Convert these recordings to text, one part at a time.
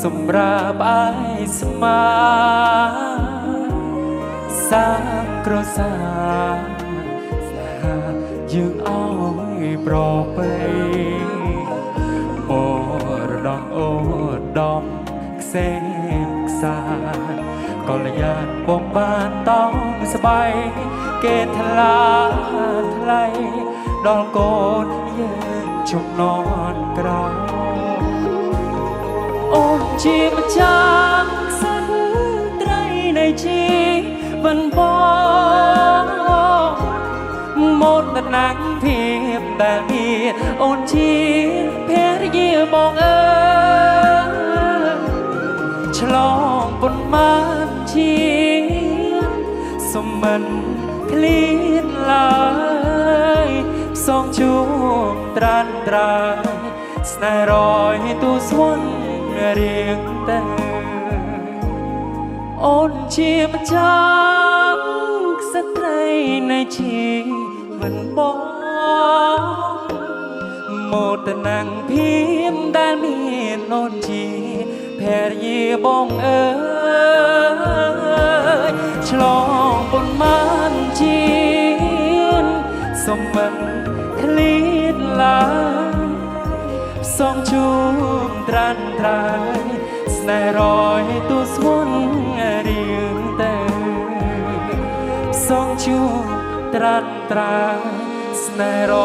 សម្រាប់អាយស្មាសាក្រសាស្នេហាយើងអើយប្របីមរដងអូដំខ្សែខ្សាកលយានបងបានតោងស្បៃគេថ្លាថ្លៃដល់កូនយើងជំនន់ក្រោយអូនជាម្ចាស់ក្សិណត្រីនៃជីវិតបងមកតណាំងភាពដែលមានអូនជាភរិយាបងអើយឆ្លងប៉ុន្មានជាតិសុំមិនឃ្លាតឡើយផ្សងជួបត្រានត្រើយស្នេហ៍រយទូស្វន់រៀងទៅអូនជាម្ចាស់ស្ត្រីនៃជីវិតបងមកតណាំងភាពដែលមានអូនជាភរិយាបងអើយឆ្លងប៉ុន្មានជាតិសុំមិនឃ្លាតឡើយផ្សងជួបត្រានត្រើយស្នេហ៍រយទូស្វន់រៀងទៅផ្សងជួបត្រានត្រើយស្នេហ៍រ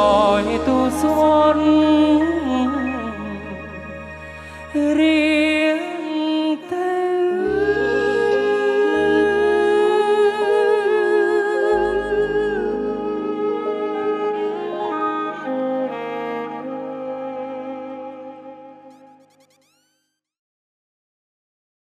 យទូស្វន់រៀង